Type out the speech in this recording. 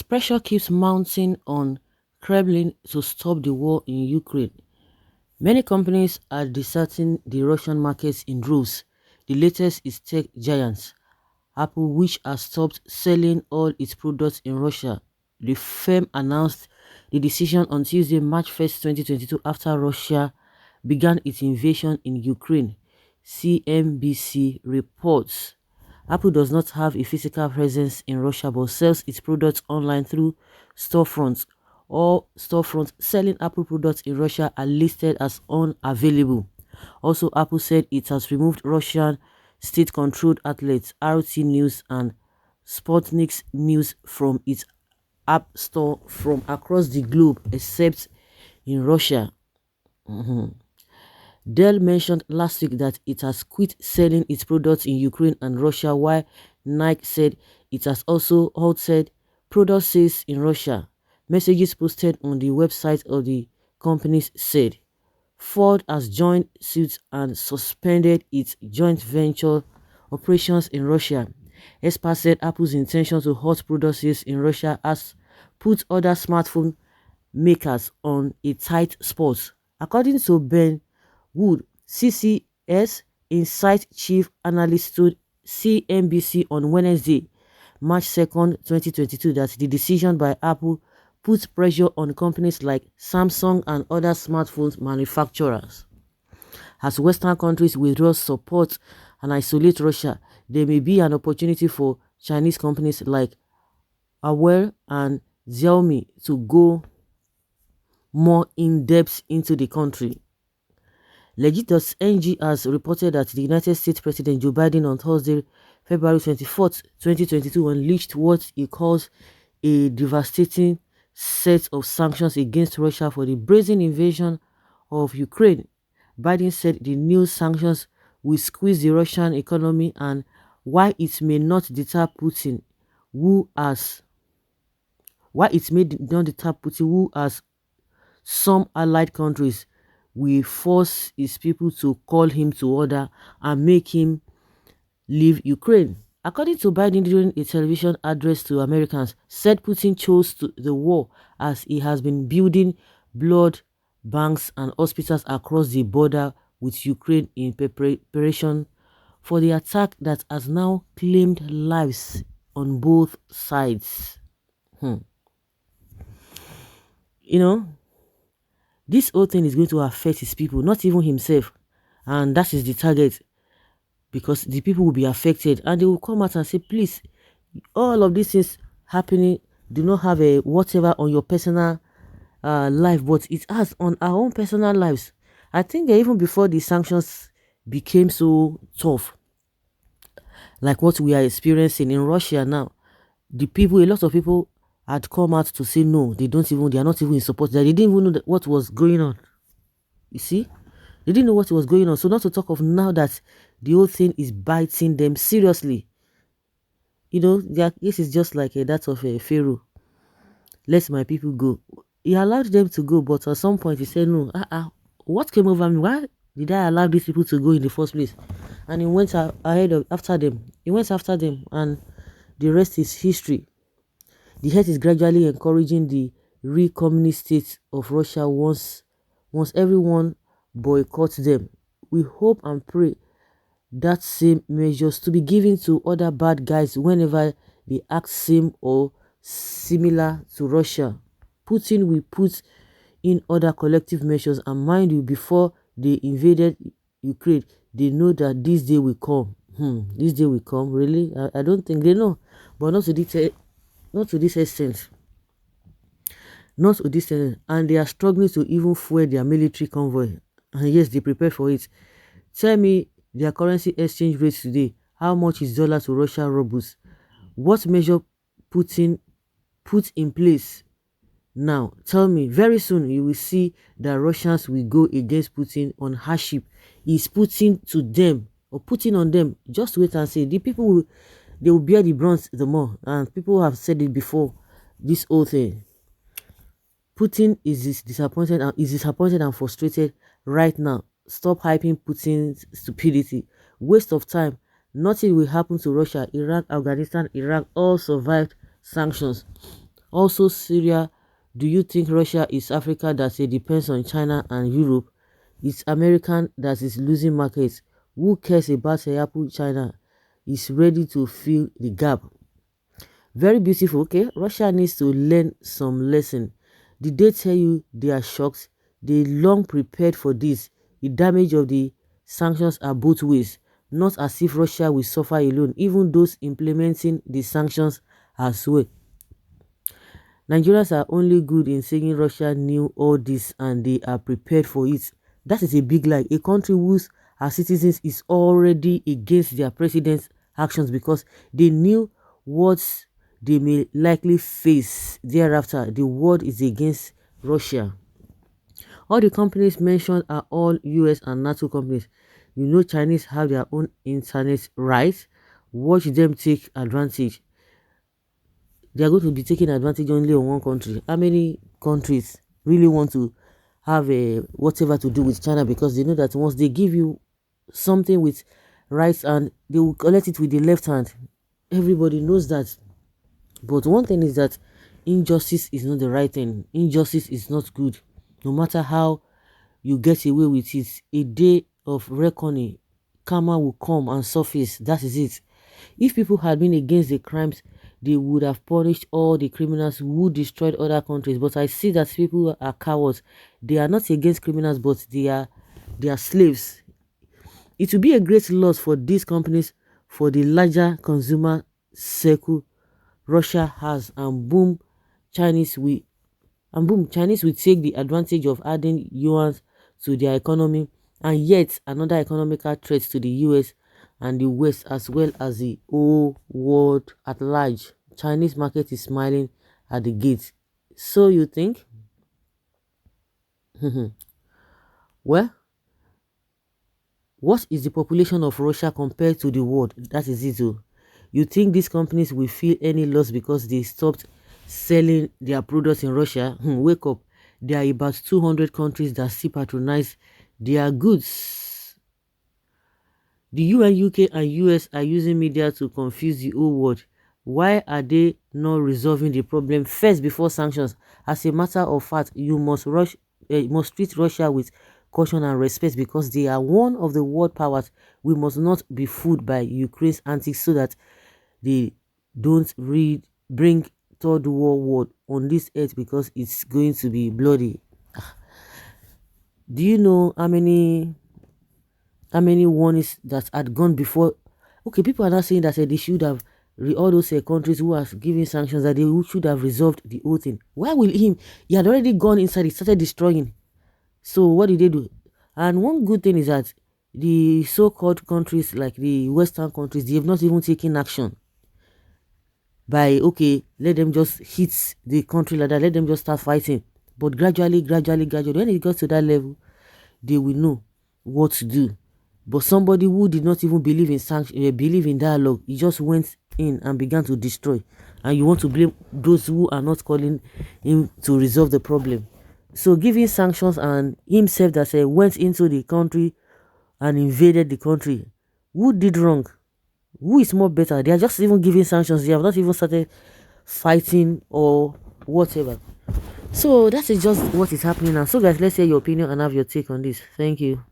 pressure keeps mounting on Kremlin to stop the war in Ukraine. Many companies are deserting the Russian markets in droves. The latest is tech giants Apple, which has stopped selling all its products in Russia. The firm announced the decision on Tuesday, March 1st, 2022, after Russia began its invasion in Ukraine. CNBC reports. Apple does not have a physical presence in Russia but sells its products online through storefronts. All storefronts selling Apple products in Russia are listed as unavailable. Also, Apple said it has removed Russian state-controlled outlets RT News and Sputnik News from its app store from across the globe except in Russia. Dell mentioned last week that it has quit selling its products in Ukraine and Russia, while Nike said it has also halted product sales in Russia. Messages posted on the website of the companies said Ford has joined suit and suspended its joint venture operations in Russia. Experts said Apple's intention to halt product sales in Russia has put other smartphone makers on a tight spot. According to Ben Wood, CCS Insight chief analyst, told CNBC on Wednesday, March 2nd, 2022, that the decision by Apple puts pressure on companies like Samsung and other smartphone manufacturers. As Western countries withdraw support and isolate Russia, there may be an opportunity for Chinese companies like Huawei and Xiaomi to go more in-depth into the country. Legit.ng has reported that the United States President Joe Biden on Thursday, February 24th, 2022, unleashed what he calls a devastating set of sanctions against Russia for the brazen invasion of Ukraine. Biden said the new sanctions will squeeze the Russian economy, and while it may not deter Putin, who has some allied countries will force his people to call him to order and make him leave Ukraine. According to Biden during a television address to Americans, said Putin chose the war as he has been building blood banks and hospitals across the border with Ukraine in preparation for the attack that has now claimed lives on both sides. You know, this whole thing is going to affect his people, not even himself. And that is the target, because the people will be affected and they will come out and say, please, all of these things happening do not have a whatever on your personal life, but it has on our own personal lives. I think even before the sanctions became so tough, like what we are experiencing in Russia now, a lot of people had come out to say no, they are not even in support. They didn't even know what was going on. You see, they didn't know what was going on. So not to talk of now that the whole thing is biting them seriously. You know, this is just like that of a Pharaoh. Let my people go. He allowed them to go, but at some point he said, no, what came over me? Why did I allow these people to go in the first place? And he went after them. He went after them, and the rest is history. The head is gradually encouraging the re-communist state of Russia once everyone boycotts them. We hope and pray that same measures to be given to other bad guys whenever they act same or similar to Russia. Putin will put in other collective measures, and mind you, before they invaded Ukraine, they know that this day will come. This day will come, really? I don't think they know, but not to this extent. Not to this extent. And they are struggling to even fuel their military convoy. And yes, they prepare for it. Tell me their currency exchange rate today. How much is dollar to Russia rubles? What measure Putin put in place now? Tell me, very soon you will see that Russians will go against Putin on hardship. He's putting to them or putting on them. Just wait and see. The people will bear the brunt the more. And people have said it before. This whole thing. Putin is disappointed and frustrated right now. Stop hyping Putin's stupidity. Waste of time. Nothing will happen to Russia. Iraq, Afghanistan, Iraq all survived sanctions. Also, Syria, do you think Russia is Africa that depends on China and Europe? It's American that is losing markets. Who cares about Apple? China is ready to fill the gap. Very beautiful. Okay, Russia needs to learn some lesson. Did they tell you they are shocked? They long prepared for this. The damage of the sanctions are both ways. Not as if Russia will suffer alone, even those implementing the sanctions as well. Nigerians are only good in saying Russia knew all this and they are prepared for it. That is a big lie. A country whose citizens is already against their president's actions because they knew what they may likely face thereafter. The world is against Russia. All the companies mentioned are all US and NATO companies. You know Chinese have their own internet rights. Watch them take advantage. They are going to be taking advantage only on one country. How many countries really want to have a whatever to do with China because they know that once they give you something with rights and they will collect it with the left hand? Everybody knows that. But one thing is that injustice is not the right thing. Injustice is not good. No matter how you get away with it, a day of reckoning, karma will come and surface. That is it. If people had been against the crimes, they would have punished all the criminals who destroyed other countries. But I see that people are cowards. They are not against criminals, but they are slaves. It will be a great loss for these companies, for the larger consumer circle Russia has, and Chinese will take the advantage of adding yuan to their economy, and yet another economical threat to the US and the West as well as the whole world at large. Chinese market is smiling at the gate. So you think? Well, what is the population of Russia compared to the world? That is it. You think these companies will feel any loss because they stopped selling their products in Russia? Wake up. There are about 200 countries that still patronize their goods. The UN, UK, and US are using media to confuse the whole world. Why are they not resolving the problem first before sanctions? As a matter of fact, you must treat Russia with caution and respect because they are one of the world powers. We must not be fooled by Ukraine's antics so that they don't bring third world war on this earth because it's going to be bloody. Do you know how many warnings that had gone before? Okay, people are not saying that they should have all those countries who are giving sanctions that they should have resolved the whole thing. Why will he had already gone inside, he started destroying. So what did they do? And one good thing is that the so-called countries like the Western countries, they have not even taken action by, okay, let them just hit the country like that, let them just start fighting. But gradually, when it gets to that level, they will know what to do. But somebody who did not even believe in dialogue, he just went in and began to destroy. And you want to blame those who are not calling him to resolve the problem. So giving sanctions and himself that went into the country and invaded the country. Who did wrong? Who is more better? They are just even giving sanctions. They have not even started fighting or whatever. So that is just what is happening now. So guys, let's hear your opinion and have your take on this. Thank you.